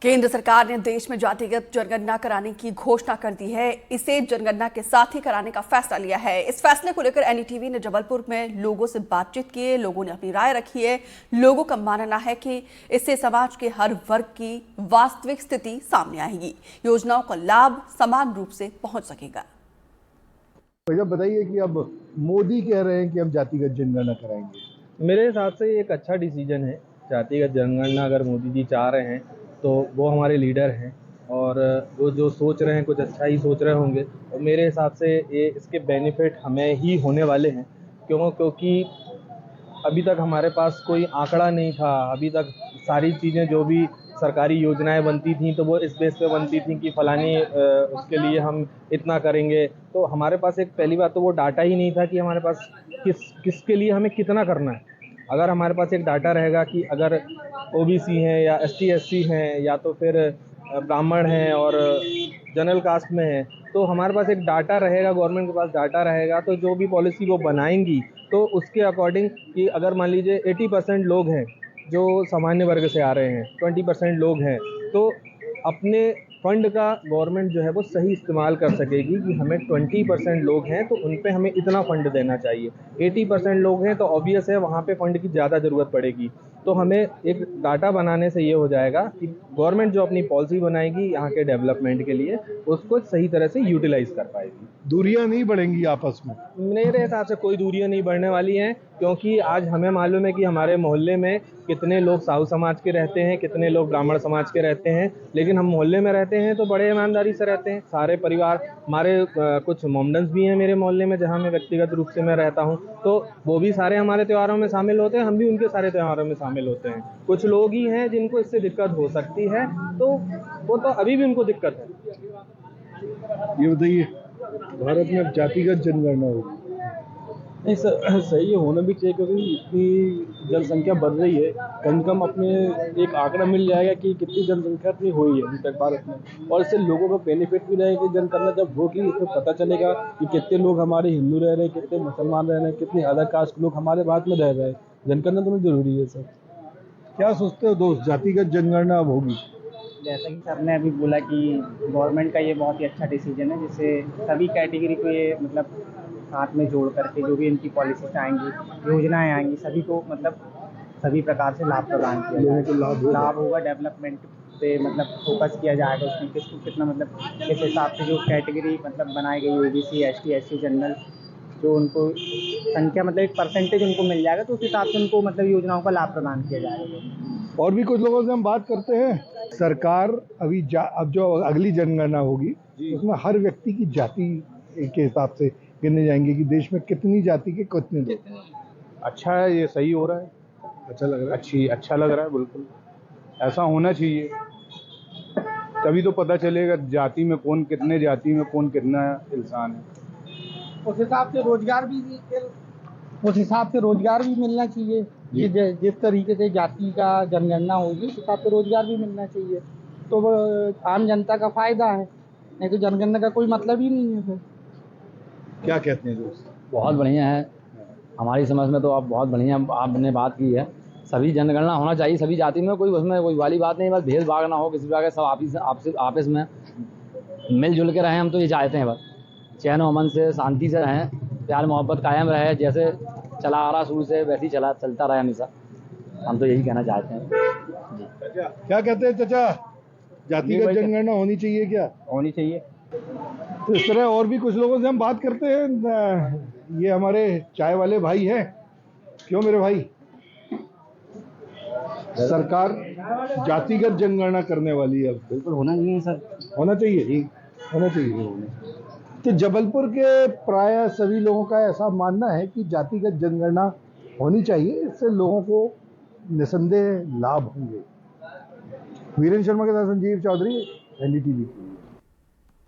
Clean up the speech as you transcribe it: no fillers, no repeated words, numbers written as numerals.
केंद्र सरकार ने देश में जातिगत जनगणना कराने की घोषणा कर दी है। इसे जनगणना के साथ ही कराने का फैसला लिया है। इस फैसले को लेकर एनडीटीवी ने जबलपुर में लोगों से बातचीत की है। लोगों ने अपनी राय रखी है। लोगों का मानना है कि इससे समाज के हर वर्ग की वास्तविक स्थिति सामने आएगी। योजनाओं का लाभ समान रूप से पहुंच सकेगा। भैया बताइए कि अब मोदी कह रहे हैं कि हम जातिगत जनगणना कराएंगे। मेरे हिसाब से ये एक अच्छा डिसीजन है। जातिगत जनगणना अगर मोदी जी चाह रहे हैं तो वो हमारे लीडर हैं और वो जो सोच रहे हैं कुछ अच्छा ही सोच रहे होंगे और मेरे हिसाब से ये इसके बेनिफिट हमें ही होने वाले हैं। क्योंकि अभी तक हमारे पास कोई आंकड़ा नहीं था। अभी तक सारी चीज़ें जो भी सरकारी योजनाएं बनती थी तो वो इस बेस पे बनती थी कि फलानी उसके लिए हम इतना करेंगे। तो हमारे पास एक पहली बात तो वो डाटा ही नहीं था कि हमारे पास किसके लिए हमें कितना करना है। अगर हमारे पास एक डाटा रहेगा कि अगर ओबीसी हैं या एसटी एससी हैं या तो फिर ब्राह्मण हैं और जनरल कास्ट में हैं, तो हमारे पास एक डाटा रहेगा, गवर्नमेंट के पास डाटा रहेगा, तो जो भी पॉलिसी वो बनाएंगी तो उसके अकॉर्डिंग कि अगर मान लीजिए 80% लोग हैं जो सामान्य वर्ग से आ रहे हैं, 20% लोग हैं, तो अपने फंड का गवर्नमेंट जो है वो सही इस्तेमाल कर सकेगी कि हमें 20% लोग हैं तो उन पे हमें इतना फंड देना चाहिए। 80% लोग हैं तो ऑब्वियस है वहाँ पे फंड की ज़्यादा ज़रूरत पड़ेगी। तो हमें एक डाटा बनाने से ये हो जाएगा कि गवर्नमेंट जो अपनी पॉलिसी बनाएगी यहाँ के डेवलपमेंट के लिए उसको सही तरह से यूटिलाइज कर पाएगी। दूरियां नहीं बढ़ेंगी आपस में। मेरे हिसाब से कोई दूरियां नहीं बढ़ने वाली हैं, क्योंकि आज हमें मालूम है कि हमारे मोहल्ले में कितने लोग साहू समाज के रहते हैं, कितने लोग ब्राह्मण समाज के रहते हैं, लेकिन हम मोहल्ले में रहते हैं तो बड़े ईमानदारी से रहते हैं सारे परिवार। हमारे कुछ मोमडन्स भी हैं मेरे मोहल्ले में जहाँ मैं व्यक्तिगत रूप से मैं रहता हूँ, तो वो भी सारे हमारे त्योहारों में शामिल होते हैं, हम भी उनके सारे त्योहारों में शामिल होते हैं। कुछ लोग ही हैं जिनको इससे दिक्कत हो सकती है, तो वो तो अभी भी उनको दिक्कत है। ये बताइए, भारत में अब जातिगत जनगणना होगी। नहीं सर, सही है, होना भी चाहिए क्योंकि इतनी जनसंख्या बढ़ रही है। कम से कम अपने एक आंकड़ा मिल जाएगा कि कितनी जनसंख्या इतनी हुई है अभी तक भारत में, और इससे लोगों को बेनिफिट भी रहेगा कि जनगणना जब होगी इसमें पता चलेगा कि कितने लोग हमारे हिंदू रह रहे हैं, कितने मुसलमान रह रहे हैं, कितने अदर कास्ट के लोग हमारे भारत में रह रहे हैं। जनगणना तो जरूरी है सर। क्या सोचते हो दोस्त, जातिगत जनगणना अब होगी? जैसा कि सर ने अभी बोला कि गवर्नमेंट का ये बहुत ही अच्छा डिसीजन है, जिससे सभी कैटेगरी को ये मतलब साथ में जोड़ करके जो भी इनकी पॉलिसीज आएंगी, योजनाएं आएंगी, सभी को मतलब सभी प्रकार से लाभ प्रदान किया जाएगा। लाभ होगा, डेवलपमेंट पे मतलब फोकस किया जाएगा, उसमें किसको कितना मतलब किस हिसाब से जो कैटेगरी मतलब बनाई गई ओबीसी एसटी एससी जनरल, जो उनको संख्या मतलब एक परसेंटेज उनको मिल जाएगा, तो उस हिसाब से उनको मतलब योजनाओं का लाभ प्रदान किया जाएगा। और भी कुछ लोगों से हम बात करते हैं। सरकार अभी अब जो अगली जनगणना होगी उसमें हर व्यक्ति की जाति के हिसाब से गिने जाएंगे कि देश में कितनी जाति के कितने लोग। अच्छा है, ये सही हो रहा है, अच्छा लग रहा है। अच्छा लग रहा है, बिल्कुल ऐसा होना चाहिए। तभी तो पता चलेगा जाति में कौन कितने, जाति में कौन कितना इंसान है। उस हिसाब से रोजगार भी मिलना चाहिए कि जिस तरीके से जाति का जनगणना होगी उस हिसाब से रोजगार भी मिलना चाहिए, तो वो आम जनता का फायदा है। नहीं तो जनगणना का कोई मतलब ही नहीं है फिर। क्या कहते हैं दोस्त? बहुत बढ़िया है, हमारी समझ में तो आप बहुत बढ़िया आपने बात की है। सभी जनगणना होना चाहिए, सभी जाति में, कोई उसमें कोई वाली बात नहीं, बस भेदभाव ना हो किसी प्रकार के, सब आपस में मिलजुल के रहें। हम तो ये चाहते हैं बस चैन अमन से शांति से रहें, प्यार मोहब्बत कायम रहे, जैसे चला आ रहा शुरू से वैसे ही चलता रहे हमेशा। हम तो यही कहना चाहते हैं जी। क्या कहते हैं चाचा, जातिगत जनगणना होनी चाहिए क्या? होनी चाहिए। तो इस तरह और भी कुछ लोगों से हम बात करते हैं। ये हमारे चाय वाले भाई हैं। क्यों मेरे भाई? सरकार जातिगत जनगणना करने वाली है अब। बिल्कुल होना चाहिए सर। होना चाहिए जी, होना चाहिए। तो जबलपुर के प्राय सभी लोगों का ऐसा मानना है कि जातिगत जनगणना होनी चाहिए, इससे लोगों को निसंदेह लाभ होंगे। वीरेंद्र शर्मा के साथ संजीव चौधरी, एनडीटीवी।